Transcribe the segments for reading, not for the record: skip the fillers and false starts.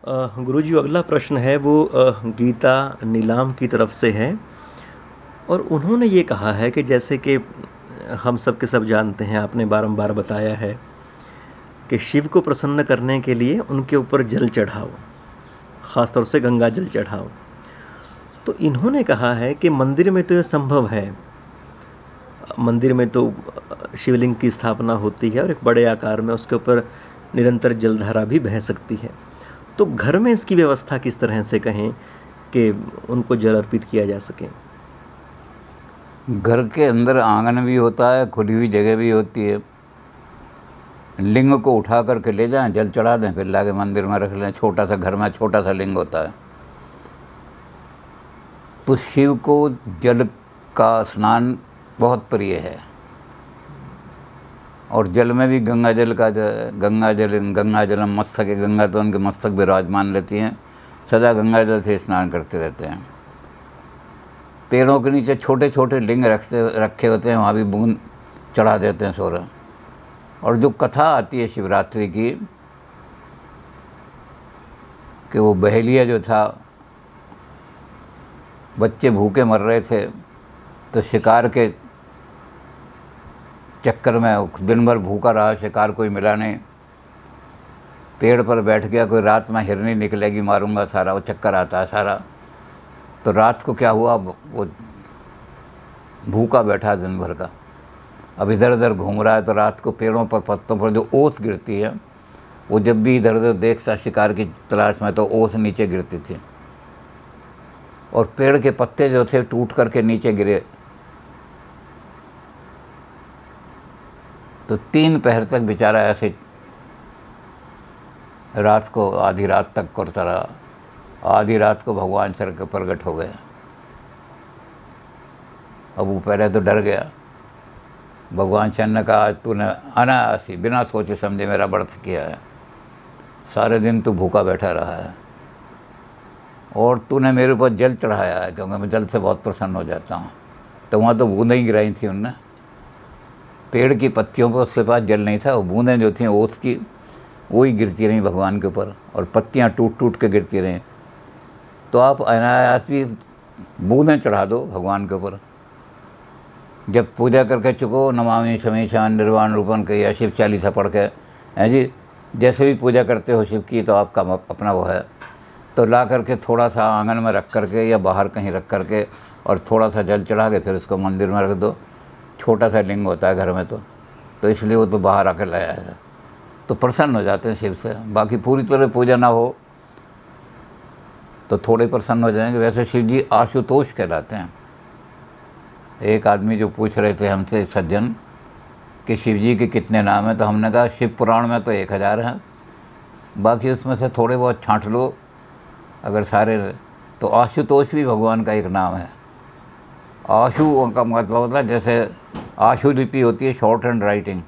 गुरुजी अगला प्रश्न है वो गीता नीलाम की तरफ से है और उन्होंने ये कहा है कि जैसे कि हम सब के सब जानते हैं, आपने बारंबार बताया है कि शिव को प्रसन्न करने के लिए उनके ऊपर जल चढ़ाओ, ख़ास तौर से गंगा जल चढ़ाओ। तो इन्होंने कहा है कि मंदिर में तो ये संभव है, मंदिर में तो शिवलिंग की स्थापना होती है और एक बड़े आकार में उसके ऊपर निरंतर जलधारा भी बह सकती है। तो घर में इसकी व्यवस्था किस तरह से कहें कि उनको जल अर्पित किया जा सके? घर के अंदर आंगन भी होता है, खुली हुई जगह भी होती है। लिंग को उठा करके ले जाएं, जल चढ़ा दें, फिर लाके मंदिर में रख लें। छोटा सा घर में छोटा सा लिंग होता है। तो शिव को जल का स्नान बहुत प्रिय है और जल में भी गंगा जल का जो गंगा जलम मस्तक, गंगा तो उनके मस्तक विराजमान रहती हैं, सदा गंगा जल से स्नान करते रहते हैं। पेड़ों के नीचे छोटे छोटे लिंग रखे होते हैं, वहाँ भी बूंद चढ़ा देते हैं सोरा। और जो कथा आती है शिवरात्रि की कि वो बहेलिया जो था, बच्चे भूखे मर रहे थे तो शिकार के चक्कर में दिन भर भूखा रहा, शिकार कोई मिला नहीं, पेड़ पर बैठ गया, कोई रात में हिरनी निकलेगी मारूंगा सारा, वो चक्कर आता है सारा। तो रात को क्या हुआ, वो भूखा बैठा दिन भर का, अब इधर उधर घूम रहा है। तो रात को पेड़ों पर पत्तों पर जो ओस गिरती है, वो जब भी इधर उधर देखता शिकार की तलाश में, तो ओस नीचे गिरती थी और पेड़ के पत्ते जो थे टूट करके नीचे गिरे। तो 3 पहर तक बेचारा ऐसे रात को आधी रात तक करता रहा। आधी रात को भगवान सर के प्रकट हो गए। अब वो पहले तो डर गया। भगवान शरण ने कहा, आज तूने अनायासी बिना सोचे समझे मेरा व्रत किया है, सारे दिन तू भूखा बैठा रहा है और तूने मेरे ऊपर जल चढ़ाया है, क्योंकि मैं जल से बहुत प्रसन्न हो जाता हूँ। तो वहाँ तो बूंदें ही गिराई थी उनने, पेड़ की पत्तियों पर उसके पास जल नहीं था, वो बूंदें जो थी ओस की वही गिरती रहीं भगवान के ऊपर और पत्तियाँ टूट टूट के गिरती रहीं। तो आप अनायास भी बूंदें चढ़ा दो भगवान के ऊपर। जब पूजा करके चुको, नमामि समीशान निर्वाण रूपन के या शिव चालीसा पढ़ के, हैं जी, जैसे भी पूजा करते हो शिव की, तो आपका अपना वो है। तो ला करके थोड़ा सा आंगन में रख करके या बाहर कहीं रख करके और थोड़ा सा जल चढ़ा के फिर उसको मंदिर में रख दो। छोटा सा लिंग होता है घर में, तो इसलिए वो तो बाहर आकर लाया है, तो प्रसन्न हो जाते हैं शिव से। बाकी पूरी तरह पूजा ना हो तो थोड़े प्रसन्न हो जाएंगे। वैसे शिव जी आशुतोष कहलाते हैं। एक आदमी जो पूछ रहे थे हमसे, सज्जन, कि शिव जी के कितने नाम हैं, तो हमने कहा शिव पुराण में तो 1000 हैं, बाकी उसमें से थोड़े बहुत छांट लो अगर सारे, तो आशुतोष भी भगवान का एक नाम है। आशु का मतलब होता है, जैसे आशु लिपि होती है शॉर्ट हैंड राइटिंग,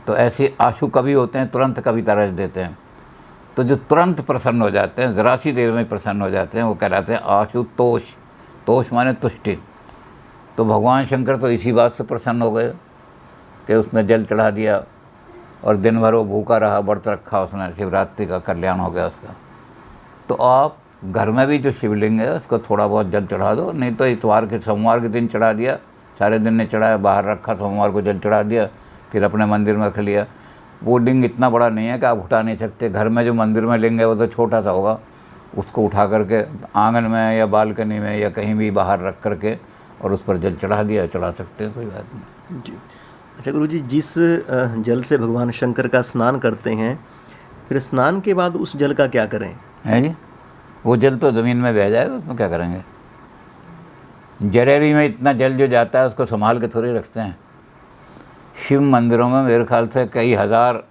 तो ऐसे आशु कवि होते हैं, तुरंत कविता रच देते हैं। तो जो तुरंत प्रसन्न हो जाते हैं, ज़रा सी देर में प्रसन्न हो जाते हैं, वो कहलाते हैं आशुतोष। तोष माने तुष्टि। तो भगवान शंकर तो इसी बात से प्रसन्न हो गए कि उसने जल चढ़ा दिया और दिन भर वो भूखा रहा, व्रत रखा उसने, शिवरात्रि का कल्याण हो गया उसका। तो आप घर में भी जो शिवलिंग है उसको थोड़ा बहुत जल चढ़ा दो, नहीं तो इतवार के सोमवार के दिन चढ़ा दिया, सारे दिन ने चढ़ाया, बाहर रखा, सोमवार को जल चढ़ा दिया, फिर अपने मंदिर में रख लिया। वो लिंग इतना बड़ा नहीं है कि आप उठा नहीं सकते। घर में जो मंदिर में लिंग है वो तो छोटा सा होगा, उसको उठा करके आंगन में या बालकनी में या कहीं भी बाहर रख करके और उस पर जल चढ़ा दिया, चढ़ा सकते हैं, कोई बात नहीं जी। अच्छा गुरुजी, जिस जल से भगवान शंकर का स्नान करते हैं, फिर स्नान के बाद उस जल का क्या करें? है जी। वो जल तो ज़मीन में बह जाएगा, उसमें क्या करेंगे। जरेरी में इतना जल जो जाता है उसको संभाल के थोड़ी रखते हैं। शिव मंदिरों में मेरे ख्याल से कई हज़ार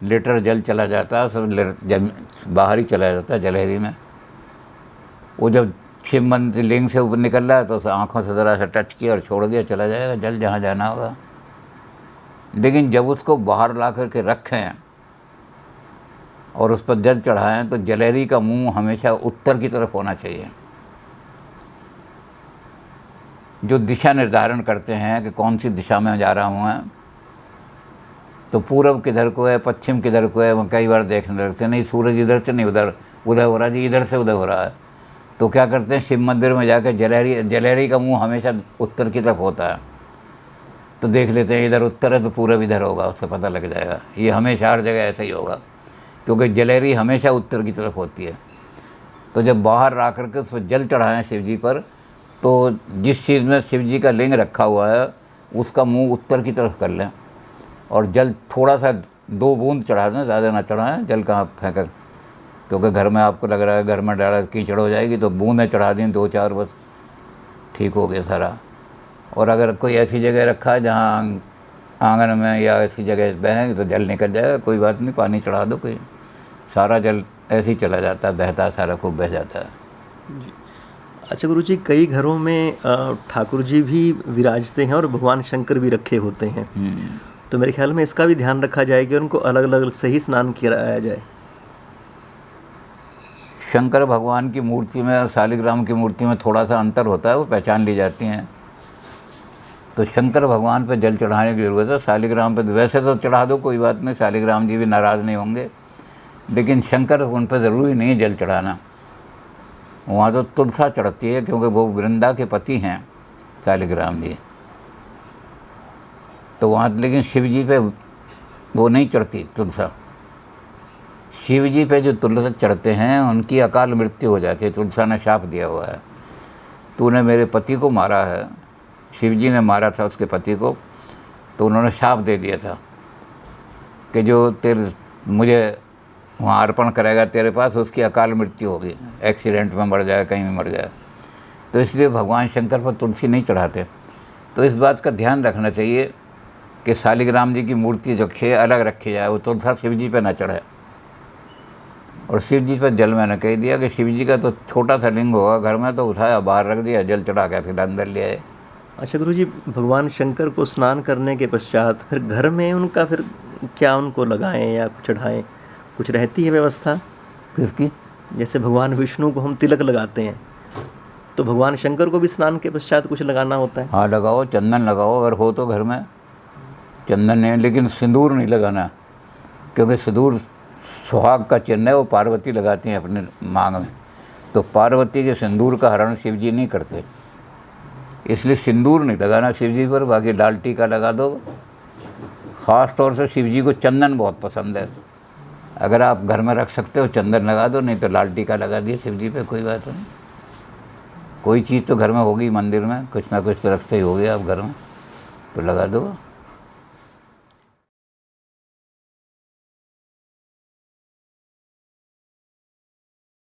लीटर जल चला जाता है, सब बाहर ही चला जाता है जलेहरी में। वो जब शिव मंदिर लिंग से ऊपर निकल रहा है तो उसे आँखों से ज़रा सा टच किया और छोड़ दिया, चला जाएगा जल जहाँ जाना होगा। लेकिन जब उसको बाहर ला करके रखें और उस पर जल चढ़ाएं तो जलेहरी का मुंह हमेशा उत्तर की तरफ होना चाहिए। जो दिशा निर्धारण करते हैं कि कौन सी दिशा में जा रहा हूँ मैं, तो पूरब किधर को है, पश्चिम किधर को है, वो कई बार देखने लगते हैं, नहीं सूरज इधर से नहीं उधर उदय हो रहा जी, इधर से उदय हो रहा है। तो क्या करते हैं, शिव मंदिर में जाकर जलेरी का मुंह हमेशा उत्तर की तरफ होता है, तो देख लेते हैं इधर उत्तर है तो पूरब इधर होगा, उससे पता लग जाएगा। ये हमेशा हर जगह ऐसा ही होगा, क्योंकि जलेरी हमेशा उत्तर की तरफ होती है। तो जब बाहर ला करके उस पर जल चढ़ाएं शिव जी पर, तो जिस चीज़ में शिव जी का लिंग रखा हुआ है उसका मुंह उत्तर की तरफ कर लें, और जल थोड़ा सा 2 बूंद चढ़ा दें, ज़्यादा ना चढ़ाएं, जल कहाँ फेंकें, क्योंकि घर में आपको लग रहा है घर में डाला कीचड़ हो जाएगी, तो बूंदें चढ़ा दें 2-4, बस ठीक हो गया सारा। और अगर कोई ऐसी जगह रखा है जहाँ आंगन में या ऐसी जगह बहेंगे तो जल निकल जाएगा, कोई बात नहीं, पानी चढ़ा दो, कोई सारा जल ऐसे ही चला जाता है, बहता सारा खूब बह जाता है। अच्छा गुरु जी, कई घरों में ठाकुर जी भी विराजते हैं और भगवान शंकर भी रखे होते हैं, तो मेरे ख्याल में इसका भी ध्यान रखा जाए कि उनको अलग अलग से ही स्नान कराया जाए। शंकर भगवान की मूर्ति में और शालिग्राम की मूर्ति में थोड़ा सा अंतर होता है, वो पहचान ली जाती हैं। तो शंकर भगवान पे जल चढ़ाने की ज़रूरत है, शालिग्राम पे वैसे तो चढ़ा दो, कोई बात नहीं, शालिग्राम जी भी नाराज़ नहीं होंगे, लेकिन शंकर उन पर ज़रूरी नहीं है जल चढ़ाना। वहाँ तो तुलसा चढ़ती है, क्योंकि वो वृंदा के पति हैं शालिग्राम जी, तो वहाँ लेकिन शिव जी पे वो नहीं चढ़ती तुलसा। शिव जी पे जो तुलसा चढ़ते हैं उनकी अकाल मृत्यु हो जाती है, तुलसा ने शाप दिया हुआ है, तूने मेरे पति को मारा है, शिव जी ने मारा था उसके पति को, तो उन्होंने शाप दे दिया था कि जो तेरे मुझे वहाँ अर्पण करेगा तेरे पास, उसकी अकाल मृत्यु होगी, एक्सीडेंट में मर जाए, कहीं में मर जाए। तो इसलिए भगवान शंकर पर तुलसी नहीं चढ़ाते। तो इस बात का ध्यान रखना चाहिए कि शालिग्राम जी की मूर्ति जो अलग रखी जाए, वो तुलसा शिव जी पर न चढ़े। और शिव जी पर जल मैंने कह दिया कि शिव जी का तो छोटा सा लिंग होगा घर में, तो उठाया बाहर रख दिया, जल चढ़ा के फिर अंदर ले आए। अच्छा गुरु जी, भगवान शंकर को स्नान करने के पश्चात फिर घर में उनका फिर क्या उनको लगाएं या चढ़ाएं, कुछ रहती है व्यवस्था? किसकी? जैसे भगवान विष्णु को हम तिलक लगाते हैं, तो भगवान शंकर को भी स्नान के पश्चात कुछ लगाना होता है? हाँ लगाओ, चंदन लगाओ अगर हो तो घर में, चंदन नहीं, लेकिन सिंदूर नहीं लगाना, क्योंकि सिंदूर सुहाग का चिन्ह है, वो पार्वती लगाती हैं अपने मांग में, तो पार्वती के सिंदूर का हरण शिव जी नहीं करते, इसलिए सिंदूर नहीं लगाना शिव जी पर। बाकी लाल टीका लगा दो। ख़ास तौर से शिव जी को चंदन बहुत पसंद है, अगर आप घर में रख सकते हो चंदन लगा दो, नहीं तो लाल टीका लगा दिए शिव जी पे, कोई बात नहीं। कोई चीज़ तो घर में होगी, मंदिर में कुछ ना कुछ तो रखते ही होगी आप घर में, तो लगा दो।